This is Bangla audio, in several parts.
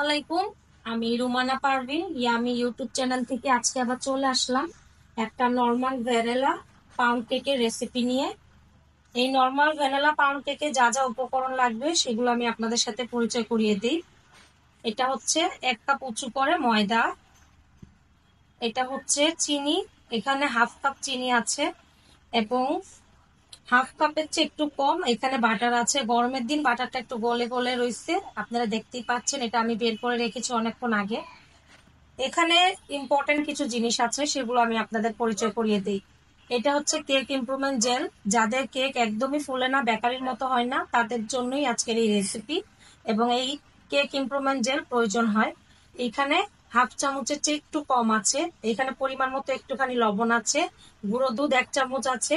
আলাইকুম। আমি Rumana Parvin yummy YouTube channel থেকে আজকে আবার চলে আসলাম একটা নর্মাল ভ্যানিলা পাউন্ড কেকের রেসিপি নিয়ে। এই নর্মাল ভ্যানিলা পাউন্ড কেকে যা যা উপকরণ লাগবে সেগুলো আমি আপনাদের সাথে পরিচয় করিয়ে দিই। এটা হচ্ছে 1 কাপ উঁচু করে ময়দা, এটা হচ্ছে চিনি, এখানে হাফ কাপ চিনি আছে এবং হাফ কাপের চেয়ে একটু কম এখানে বাটার আছে। গরমের দিন বাটারটা একটু গলে গলে রয়েছে, আপনারা দেখতেই পাচ্ছেন। এটা আমি বের করে রেখেছি অনেকক্ষণ আগে। এখানে ইম্পর্টেন্ট কিছু জিনিস আছে, সেগুলো আমি আপনাদের পরিচয় করিয়ে দিই। এটা হচ্ছে কেক ইমপ্রুভমেন্ট জেল। যাদের কেক একদমই ফুলে না, বেকারির মতো হয় না, তাদের জন্যই আজকের এই রেসিপি। এবং এই কেক ইমপ্রুভমেন্ট জেল প্রয়োজন হয়। এখানে হাফ চামচের চেয়ে একটু কম আছে। এখানে পরিমাণ মতো একটুখানি লবণ আছে। গুঁড়ো দুধ 1 চামচ আছে।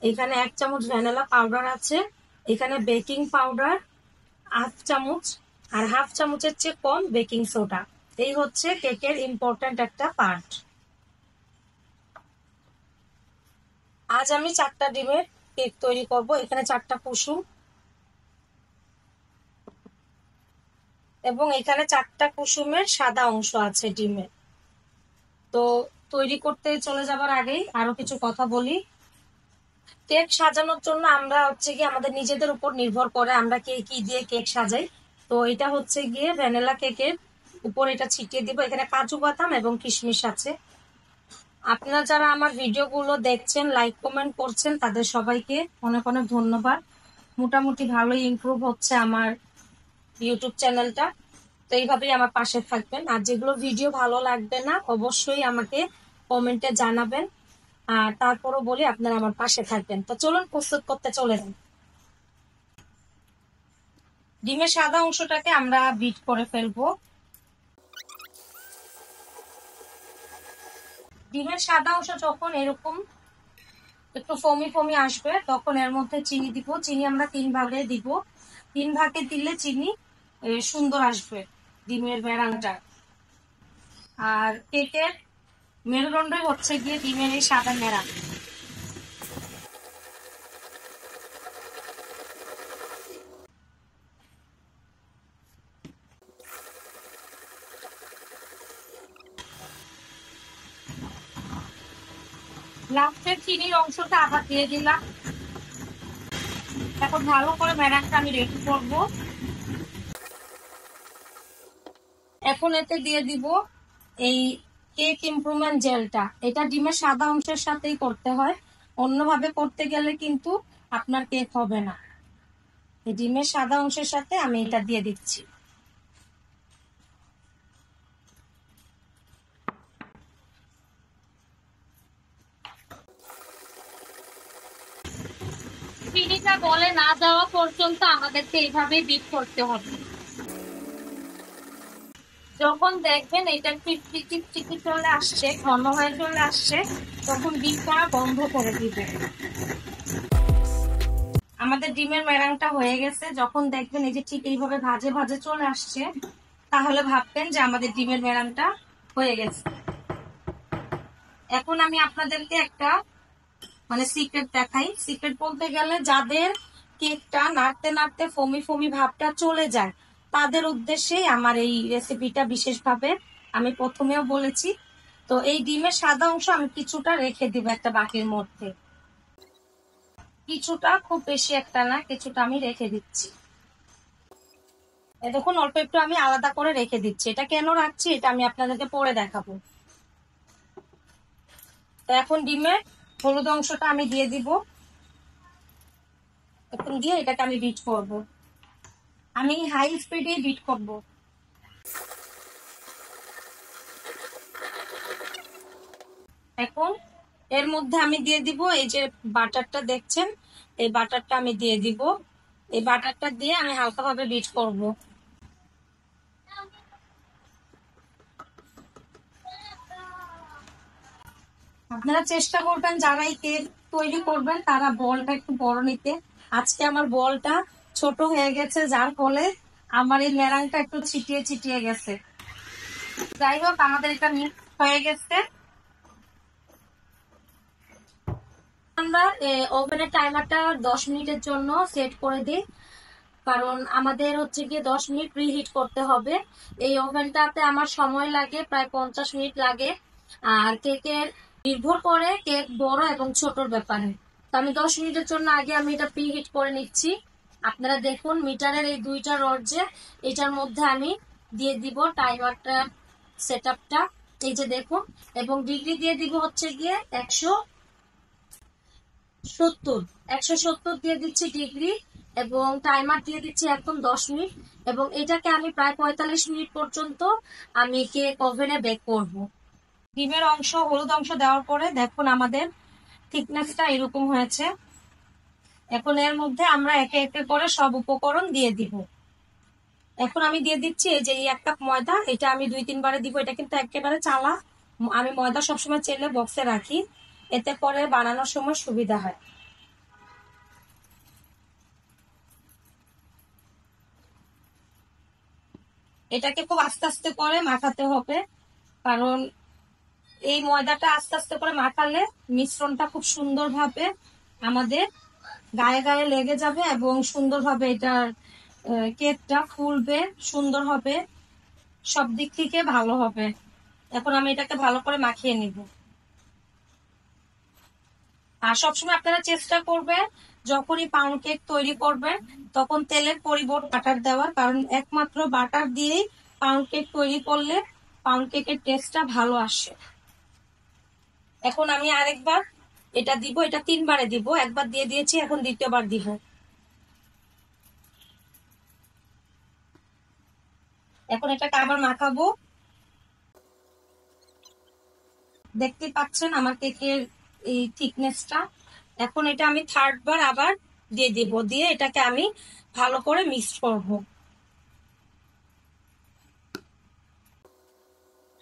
এখানে 1 চামচ ভ্যানিলা পাউডার আছে। এখানে বেকিং পাউডার হাফ চামচ, আর হাফ চামচের চেয়ে কম বেকিং সোডা। এই হচ্ছে কেকের ইম্পর্ট্যান্ট একটা পার্ট। আজ আমি 4টা ডিমের কেক তৈরি করব। এখানে 4টা কুসুম এবং এখানে 4টা কুসুমের সাদা অংশ আছে ডিমের। তো তৈরি করতে চলে যাবার আগেই আরো কিছু কথা বলি। কেক সাজানোর জন্য আমরা হচ্ছে গিয়ে আমাদের নিজেদের উপর নির্ভর করে আমরা কে কি দিয়ে কেক সাজাই। তো এটা হচ্ছে গিয়ে ভ্যানিলা কেকের উপর এটা ছিটিয়ে দিব। এখানে কাজু বাদাম এবং কিশমিশ আছে। আপনারা যারা আমার ভিডিওগুলো দেখছেন, লাইক কমেন্ট করছেন, তাদের সবাইকে অনেক অনেক ধন্যবাদ। মোটামুটি ভালোই ইমপ্রুভ হচ্ছে আমার ইউটিউব চ্যানেলটা। তো এইভাবেই আমার পাশে থাকবেন। আর যেগুলো ভিডিও ভালো লাগবে না অবশ্যই আমাকে কমেন্টে জানাবেন। আর তারপরও বলি আপনারা আমার পাশে থাকবেন। তো চলুন প্রস্তুত করতে চলে যান। ডিমের সাদা অংশটাকে আমরা বিট করে ফেলবো। ডিমের সাদা অংশ যখন এরকম একটু ফমি ফমি আসবে তখন এর মধ্যে চিনি দিব। চিনি আমরা 3 ভাগে দিব। 3 ভাগে দিলে চিনি সুন্দর আসবে ডিমের ব্যারাংটা। আর কেকের মেরুদণ্ডই হচ্ছে গিয়ে ডিমের এই সাদা মেরা। লাস্টের চিনির অংশটা আবার দিয়ে দিলাম। এখন ভালো করে মেরাংটা আমি রেডি করব। এখন এতে দিয়ে দিব এই কেক ইমপ্রুভমেন্ট জেলটা। এটা ডিমের সাদা অংশের সাথেই করতে হয়, অন্যভাবে করতে গেলে কিন্তু আপনার কেক হবে না। এই ডিমের সাদা অংশের সাথে আমি এটা দিয়ে দিচ্ছি। চিনিটা গলে না যাওয়া পর্যন্ত আমাদেরকে এইভাবে বিট করতে হবে। যখন দেখবেন এটা চিকি চলে আসছে, ঘন হয়ে চলে আসছে, তখন বিট করা বন্ধ করে দিবে। আমাদের ডিমের মেরাংটা হয়ে গেছে। যখন দেখবেন এই যে ঠিক এইভাবে ভাজে ভাজে চলে আসছে, তাহলে ভাববেন যে আমাদের ডিমের মেরাংটা হয়ে গেছে। এখন আমি আপনাদেরকে একটা সিক্রেট দেখাই। সিক্রেট বলতে গেলে যাদের কেকটা নাড়তে নাড়তে ফমি ফমি ভাবটা চলে যায়, তাদের উদ্দেশ্যে আমার এই রেসিপিটা বিশেষভাবে। আমি প্রথমেও বলেছি। তো এই ডিমের সাদা অংশ আমি কিছুটা রেখে দিব একটা বাটির মধ্যে। কিছুটা, খুব বেশি একটা না, কিছুটা আমি রেখে দিচ্ছি। দেখুন অল্প একটু আমি আলাদা করে রেখে দিচ্ছি। এটা কেন রাখছি এটা আমি আপনাদেরকে পরে দেখাবো। তো এখন ডিমের হলুদ অংশটা আমি দিয়ে দিব। এখন দিয়ে এটাকে আমি বিট করব। আমি হাই স্পিডে বিট করব। এখন এর মধ্যে আমি দিয়ে দিব এই যে বাটারটা দেখছেন, এই বাটারটা আমি দিয়ে দিব। এই বাটারটা দিয়ে আমি হালকাভাবে বিট করব। আপনারা চেষ্টা করবেন যারা এই কেক তৈরি করবেন তারা বলটা একটু বড় নিতে। আজকে আমার বলটা ছোট হয়ে গেছে, যার ফলে আমার এই মেরাংটা একটু ছিটিয়ে ছিটিয়ে গেছে। যাই হোক, আমাদের এটা মিক্স হয়ে গেছে। আমরা ওভেনের টাইমারটা 10 মিনিটের জন্য সেট করে দিই। কারণ আমাদের হচ্ছে গিয়ে 10 মিনিট প্রিহিট করতে হবে। এই ওভেনটাতে আমার সময় লাগে প্রায় 50 মিনিট লাগে। আর কেকের নির্ভর করে কেক বড় এবং ছোটর ব্যাপারে। তো আমি 10 মিনিটের জন্য আগে আমি এটা প্রিহিট করে নিচ্ছি। আপনারা দেখুন মিটারের এই দুইটা রড যে এটার মধ্যে আমি দিয়ে দিব টাইমারটা, সেটআপটা, এই যে দেখুন, এবং ডিগ্রি দিয়ে দিব হচ্ছে গিয়ে 170 দিয়ে দিচ্ছি ডিগ্রি, এবং টাইমার দিয়ে দিচ্ছি এখন 10 মিনিট, এবং এটাকে আমি প্রায় 45 মিনিট পর্যন্ত আমি কেক ওভেনে বেক করব। ডিমের অংশ, হলুদ অংশ দেওয়ার পরে দেখুন আমাদের থিকনেসটা এরকম হয়েছে। এখন এর মধ্যে আমরা একে একে করে সব উপকরণ দিয়ে দিব। এখন আমি দিয়ে দিচ্ছি এই যে এই 1 কাপ ময়দা, এটা আমি 2-3 বারে দিব। এটা কিন্তু একেবারে চালা, আমি ময়দা সবসময় চেলে বক্সে রাখি, এতে করে বানানোর সময় সুবিধা হয়। এটাকে খুব আস্তে আস্তে করে মাখাতে হবে, কারণ এই ময়দাটা আস্তে আস্তে করে মাখালে মিশ্রণটা খুব সুন্দরভাবে আমাদের গায়ে গায়ে লেগে যাবে এবং সুন্দরভাবে এটার কেকটা ফুলবে, সুন্দর হবে, সব দিক থেকে ভালো হবে। এখন আমি এটাকে ভালো করে মাখিয়ে নিব। আর সবসময় আপনারা চেষ্টা করবেন যখনই পাউন্ড কেক তৈরি করবেন তখন তেলের পরিবর্তে বাটার দেওয়ার, কারণ একমাত্র বাটার দিয়েই পাউন্ড কেক তৈরি করলে পাউন্ড কেকের টেস্টটা ভালো আসে। এখন আমি আরেকবার এটা দিব, এটা 3 বারে দিব, একবার দিয়ে দিয়েছি, এখন দ্বিতীয়বার দিব। এখন এটাকে আবার মাখাবো। দেখতে পাচ্ছেন আমার কেকের এই থিকনেসটা। এখন এটা আমি 3rd বার আবার দিয়ে দিব, দিয়ে এটাকে আমি ভালো করে মিক্স করব।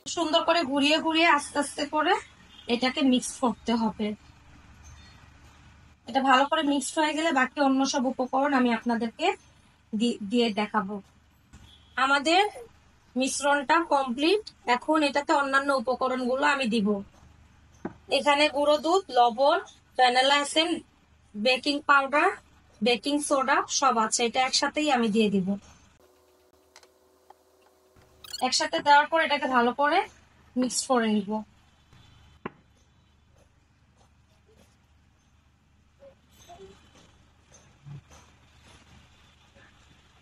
সুন্দর করে ঘুরিয়ে ঘুরিয়ে আস্তে আস্তে করে এটাকে মিক্স করতে হবে। এটা ভালো করে মিক্সড হয়ে গেলে বাকি অন্য সব উপকরণ আমি আপনাদেরকে দিয়ে দেখাবো। আমাদের মিশ্রণটা কমপ্লিট। এখন এটাতে অন্যান্য উপকরণগুলো আমি দিব। এখানে গুঁড়ো দুধ, লবণ, vanilla essence, baking powder, baking soda সব আছে, এটা একসাথেই আমি দিয়ে দিব। একসাথে দেওয়ার পর এটাকে ভালো করে মিক্স করে নিব।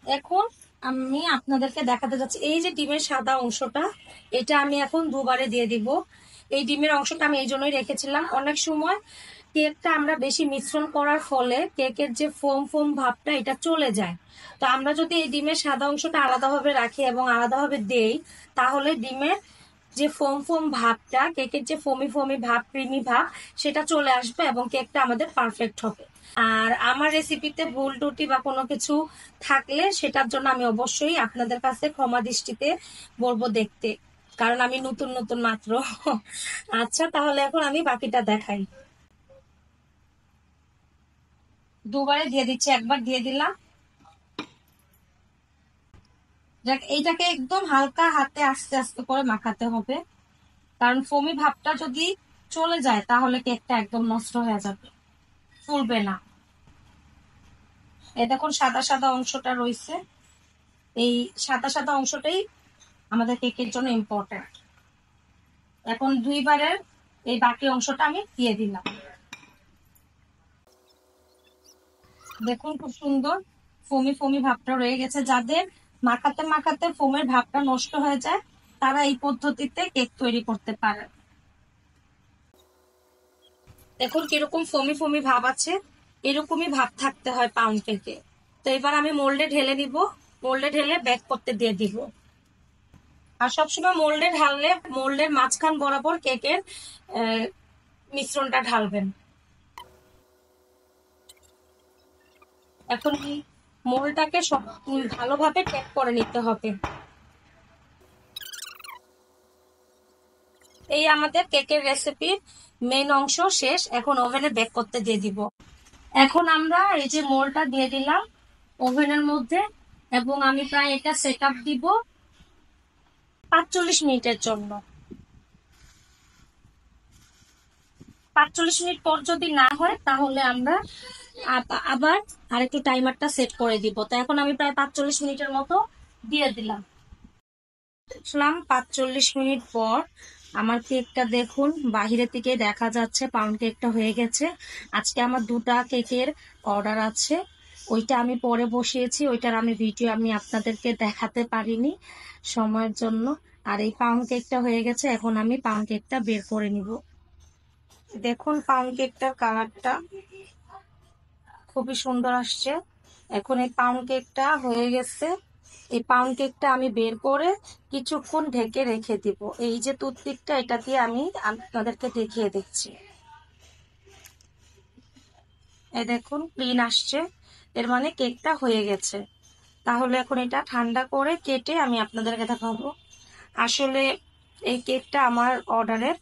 এখন আমি আপনাদেরকে দেখাতে যাচ্ছি এই যে ডিমের সাদা অংশটা, এটা আমি এখন 2 বারে দিয়ে দিব। এই ডিমের অংশটা আমি এই জন্যই রেখেছিলাম, অনেক সময় কেকটা আমরা বেশি মিশ্রণ করার ফলে কেকের যে ফোম ফোম ভাবটা এটা চলে যায়। তো আমরা যদি এই ডিমের সাদা অংশটা আলাদাভাবে রাখি এবং আলাদাভাবে দেই, তাহলে ডিমের যে ফোম ফোম ভাবটা, কেকের যে ফোমি ফোমি ভাব, ক্রিমি ভাব, সেটা চলে আসবে এবং কেকটা আমাদের পারফেক্ট হবে। আর আমার রেসিপিতে ভুল ত্রুটি বা কোনো কিছু থাকলে সেটার জন্য আমি অবশ্যই আপনাদের কাছে ক্ষমা দৃষ্টিতে বলবো দেখতে, কারণ আমি নতুন নতুন মাত্র। আচ্ছা, তাহলে এখন আমি বাকিটা দেখাই। 2 বারে দিয়ে দিচ্ছি, একবার দিয়ে দিলাম। এইটাকে একদম হালকা হাতে আস্তে আস্তে করে মাখাতে হবে, কারণ ফোমি ভাবটা যদি চলে যায় তাহলে কেকটা একদম নষ্ট হয়ে যাবে, ফুলবে না। এই দেখুন সাদা সাদা অংশটা রয়েছে, এই সাদা সাদা অংশটাই আমাদের কেকের জন্য ইম্পর্টেন্ট। এখন 2 বারের এই বাকি অংশটা আমি দিয়ে দিলাম। দেখুন খুব সুন্দর ফোমি ফোমি ভাবটা রয়ে গেছে। যাদের মাখাতে মাখাতে ফোমের ভাবটা নষ্ট হয়ে যায় তারা এই পদ্ধতিতে কেক তৈরি করতে পারে। দেখুন কিরকম ফোমি ফোমি ভাব আছে, এরকমই ভাব থাকতে হয় পাউন্ড কেকে। তো এবার আমি মোল্ডে ঢেলে দিব, মোল্ডে ঢেলে বেক করতে দিয়ে দিব। আর সবসময় মোল্ডে ঢাললে মোল্ডের মাঝখান বরাবর কেকের মিশ্রণটা ঢালবেন। এখন এই মোল্ডটাকে সব ভালোভাবে ট্যাপ করে নিতে হবে। এই আমাদের কেকের রেসিপির মেইন অংশ শেষ, এখন ওভেনে বেক করতে দিয়ে দিব। এখন আমরা এই যে মোল্ডটা দিয়ে দিলাম ওভেনের মধ্যে, এবং আমি প্রায় এটা সেট আপ দিব 45 মিনিটের জন্য। 45 মিনিট পর যদি না হয় তাহলে আমরা আবার আরেকটু টাইমারটা সেট করে দিব। তো এখন আমি প্রায় 45 মিনিটের মতো দিয়ে দিলাম। আসলাম 45 মিনিট পর আমার কেকটা দেখুন, বাহিরের থেকে দেখা যাচ্ছে পাউন্ড কেকটা হয়ে গেছে। আজকে আমার 2টা কেকের অর্ডার আছে, ওইটা আমি পরে বসিয়েছি, ওইটার আমি ভিডিও আমি আপনাদেরকে দেখাতে পারিনি সময়ের জন্য। আর এই পাউন্ড কেকটা হয়ে গেছে, এখন আমি পাউন্ড কেকটা বের করে নিব। দেখুন পাউন্ড কেকটার কালারটা খুবই সুন্দর আসছে। এখন এই পাউন্ড কেকটা হয়ে গেছে, এই পাউন্ড কেকটা আমি বের করে কিছুক্ষণ ঢেকে রেখে দিব। এই যে টুথপিকটা, এটা দিয়ে আমি আপনাদেরকে দেখিয়ে দিচ্ছি। এই দেখুন ক্লিন আসছে, এর মানে কেকটা হয়ে গেছে। তাহলে এখন এটা ঠান্ডা করে কেটে আমি আপনাদেরকে দেখাবো। আসলে এই কেকটা আমার অর্ডারের,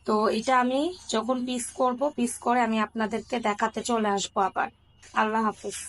তো এটা আমি যখন পিস করব, পিস করে আমি আপনাদেরকে দেখাতে চলে আসবো আবার। আল্লাহ হাফিজ।